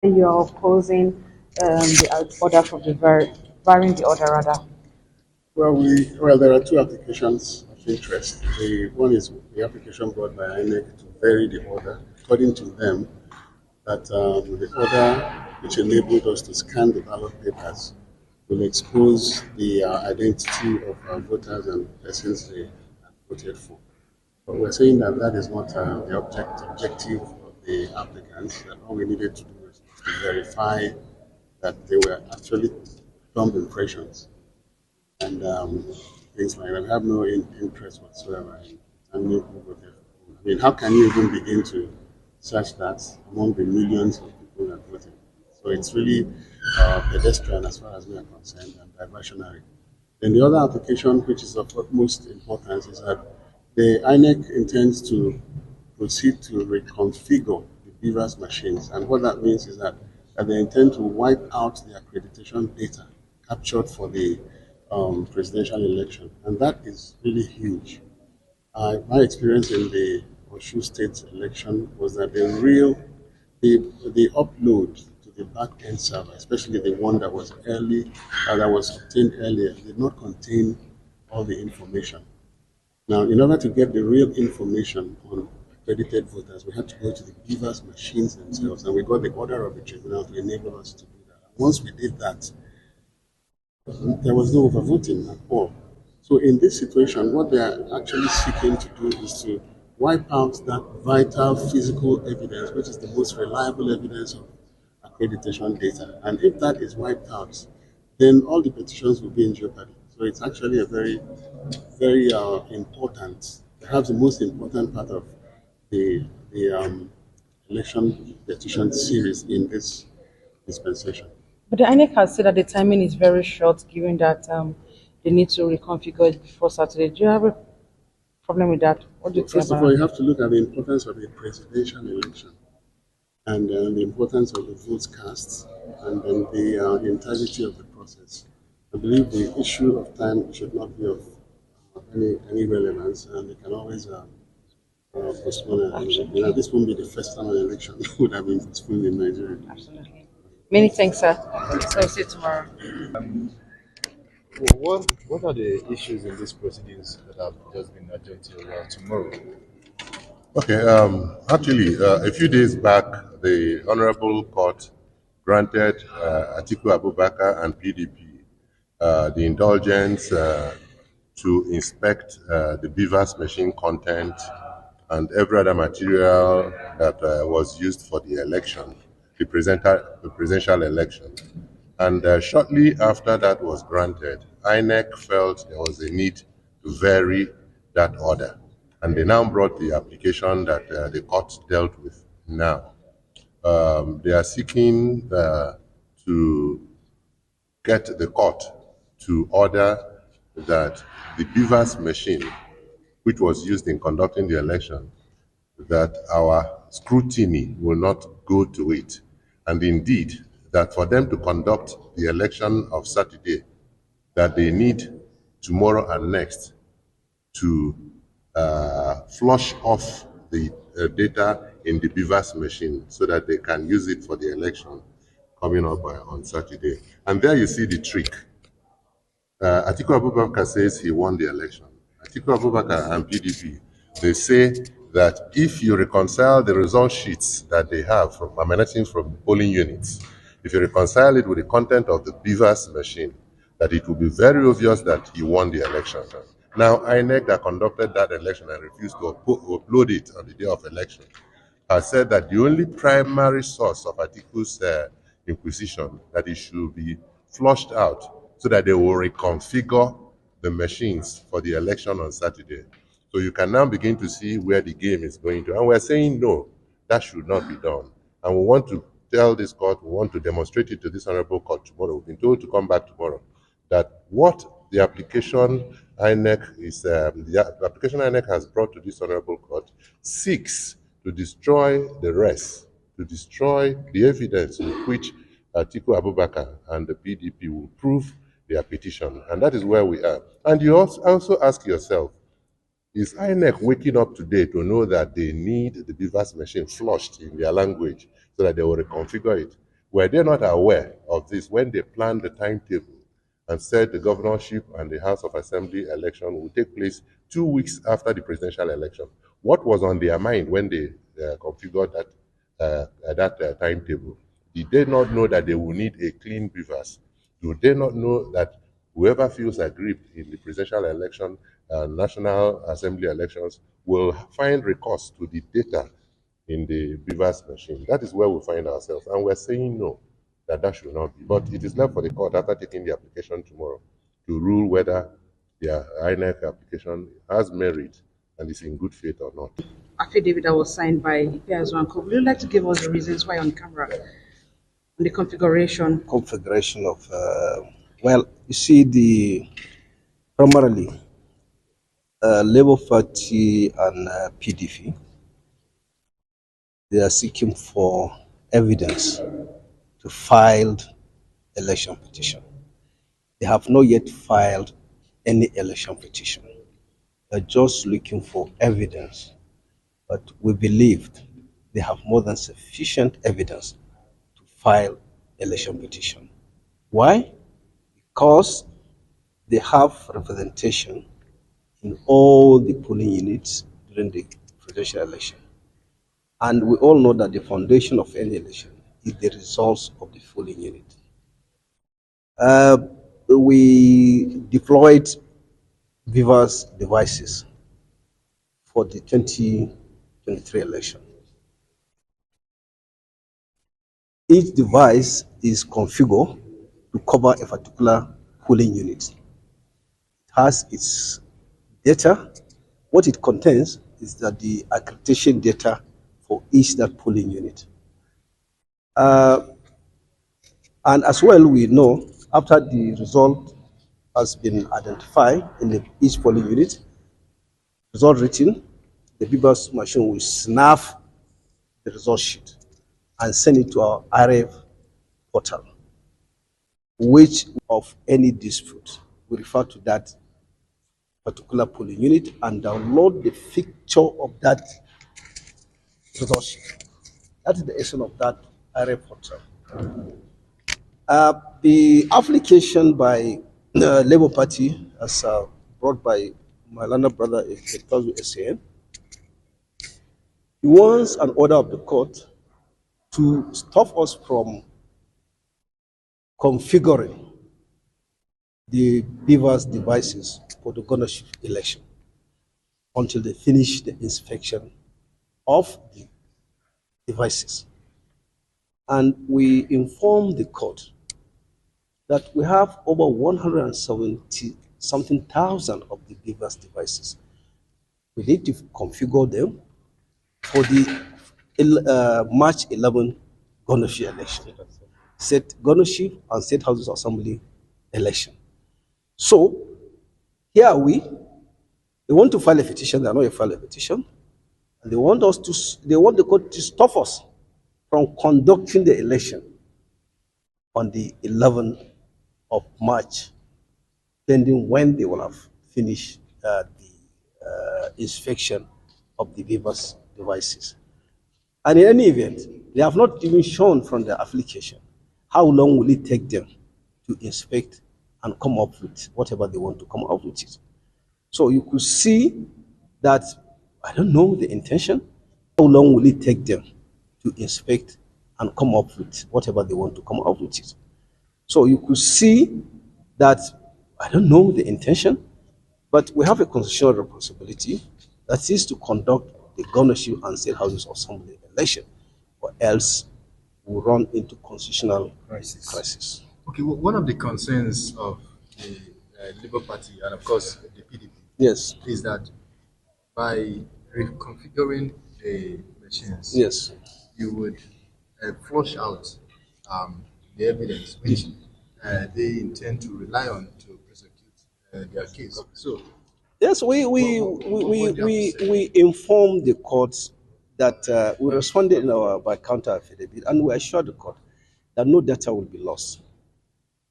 You're opposing the order from the varying the order rather. Well, there are two applications of interest. The one is the application brought by INEC to vary the order. According to them, that the order which enabled us to scan the ballot papers will expose the identity of our voters and persons they had voted for. But we're saying that that is not the objective of the applicants, that all we needed to do was to verify that they were actually thumb impressions and things like that. We have no interest whatsoever in determining who voted for who. I mean, how can you even begin to search that among the millions of people that voted? So it's really pedestrian as far as we are concerned and diversionary. Then the other application, which is of utmost importance, is that the INEC intends to proceed to reconfigure the Beavers machines. And what that means is that they intend to wipe out the accreditation data captured for the presidential election. And that is really huge. My experience in the Oshu State election was that the upload to the back end server, especially the one that was that was obtained earlier, did not contain all the information. Now, in order to get the real information on accredited voters, we had to go to the Beavers machines themselves, and we got the order of the tribunal to enable us to do that. And once we did that, there was no overvoting at all. So in this situation, what they are actually seeking to do is to wipe out that vital physical evidence, which is the most reliable evidence of accreditation data. And if that is wiped out, then all the petitions will be in jeopardy. So it's actually a very important, perhaps the most important part of the election petition series in this dispensation. But the INEC has said that the timing is very short, given that they need to reconfigure it before Saturday. Do you have a problem with that? What do you think First of about all, it? you have to look at the importance of the presidential election and the importance of the votes cast and then the integrity of the process. I believe the issue of time should not be of any relevance, and they can always postpone an election. You know, this won't be the first time an election would have been postponed in Nigeria. Absolutely. Many thanks, sir. So see you tomorrow. What are the issues in these proceedings that have just been adjourned till tomorrow? Okay, actually, a few days back, the Honorable Court granted Atiku Abubakar and PDP the indulgence to inspect the Beavers machine content and every other material that was used for the election, the presidential election. And shortly after that was granted, INEC felt there was a need to vary that order. And they now brought the application that the court dealt with now. They are seeking to get the court to order that the Beavers machine, which was used in conducting the election, that our scrutiny will not go to it. And indeed, that for them to conduct the election of Saturday, that they need tomorrow and next to flush off the data in the Beavers machine so that they can use it for the election coming up on Saturday. And there you see the trick. Atiku Abubakar says he won the election. Atiku Abubakar and PDP, they say that if you reconcile the result sheets that they have from emanating from the polling units, if you reconcile it with the content of the Beavers machine, that it will be very obvious that he won the election. Now, INEC that conducted that election and refused to upload it on the day of election has said that the only primary source of Atiku's inquisition, that it should be flushed out so that they will reconfigure the machines for the election on Saturday. So you can now begin to see where the game is going to. And we're saying no, that should not be done. And we want to tell this court, we want to demonstrate it to this honorable court tomorrow. We've been told to come back tomorrow, that what the application INEC has brought to this honorable court seeks to destroy the rest, to destroy the evidence with which Atiku Abubakar and the PDP will prove their petition. And that is where we are. And you also ask yourself, is INEC waking up today to know that they need the Beavers machine flushed in their language so that they will reconfigure it? Were they not aware of this when they planned the timetable and said the governorship and the House of Assembly election will take place 2 weeks after the presidential election? What was on their mind when they configured that timetable? Did they not know that they will need a clean beavers? Do they not know that whoever feels aggrieved in the presidential election and National Assembly elections will find recourse to the data in the beavers machine? That is where we find ourselves, and we're saying no, that should not be. But it is left for the court after taking the application tomorrow to rule whether the INEC application has merit and is in good faith or not. Affidavit that was signed by Ipeazuanko. Would you like to give us the reasons why on camera? On the configuration? Configuration of, well, you see, primarily, Labour Party and PDP, they are seeking for evidence to file election petition. They have not yet filed any election petition. They're just looking for evidence. But we believed they have more than sufficient evidence to file election petition. Why? Because they have representation in all the polling units during the presidential election. And we all know that the foundation of any election is the results of the polling unit. We deployed Viva's devices for the 2023 election. Each device is configured to cover a particular polling unit. It has its data. What it contains is that the accreditation data for each that polling unit. And as well, we know after the result has been identified in each polling unit, result written, the Bibas machine will snap the result sheet and send it to our RF portal, which of any dispute we refer to that particular polling unit and download the picture of that result sheet. That is the essence of that RF portal. The application by the Labour Party, as brought by my learned brother, SAN, he wants an order of the court to stop us from configuring the Beavers devices for the governorship election until they finish the inspection of the devices. And we informed the court that we have over 170 something thousand of the Beavers devices. We need to configure them for the March 11 governorship election, state governorship and state houses assembly election. So here they want to file a petition. They are not to file a petition, and they want the court to stop us from conducting the election on the 11th of March, pending when they will have finished the inspection of the Beavers devices. And in any event, they have not even shown from the application how long will it take them to inspect and come up with whatever they want to come up with it. So you could see that, I don't know the intention, how long will it take them to inspect and come up with whatever they want to come up with it. So you could see that, I don't know the intention, but we have a constitutional responsibility that is to conduct the governorship and state houses assembly election, or else we'll run into constitutional crisis. Okay, well, one of the concerns of the Labour Party and of course the PDP, yes, is that by reconfiguring the machines, yes, you would flush out the evidence which they intend to rely on to prosecute their case. So yes, we informed the courts that we responded by counter affidavit, and we assured the court that no data will be lost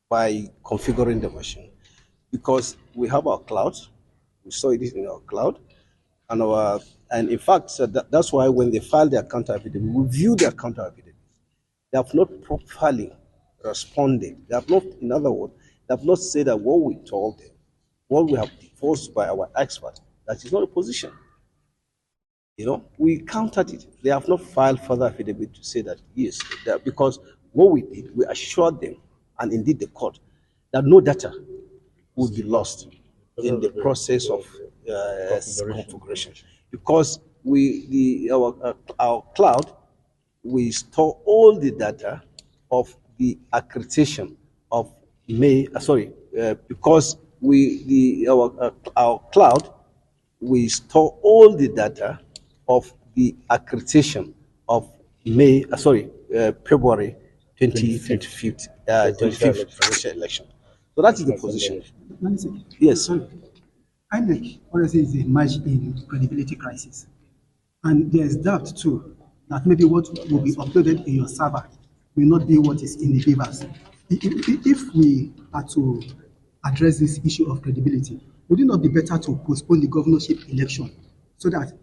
by configuring the machine, because we have our cloud, we saw it in our cloud, and in fact, so that's why when they filed their counter affidavit, we view their counter affidavit, They have not properly responded. They have not, in other words, they have not said that what we told them, what we have proposed by our expert, that is not a position. We countered it. They have not filed further affidavit to say that yes, because what we did, we assured them, and indeed the court, that no data would be lost in the process of configuration, because our cloud, we store all the data of the accreditation of because our cloud, we store all the data of the accreditation of February 2025 presidential election. So that is the position. Yes. INEC honestly is a match in credibility crisis. And there is doubt too that maybe what will be uploaded in your server may not be what is in the papers. If we are to address this issue of credibility, would it not be better to postpone the governorship election so that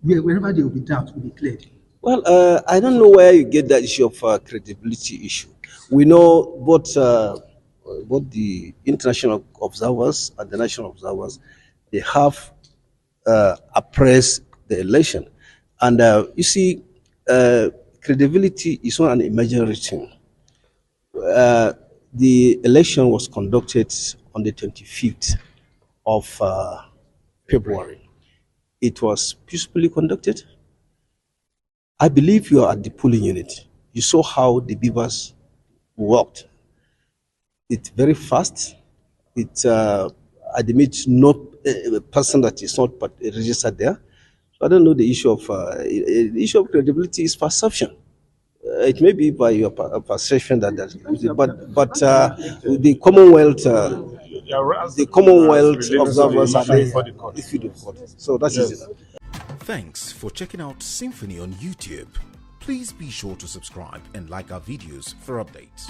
wherever there will be doubt will be cleared? Well, I don't know where you get that issue of credibility issue. We know both the international observers and the national observers, they have appraised the election. And you see, credibility is not an imaginary thing. The election was conducted on the 25th of February. It was peacefully conducted. I believe you are at the polling unit. You saw how the beavers worked. It's very fast. I admit no person that is not registered there. So I don't know the issue of credibility is perception. It may be by your perception but the Commonwealth observers are there. So that is it. Thanks for checking out Symphony on YouTube. Please be sure to subscribe and like our videos for updates.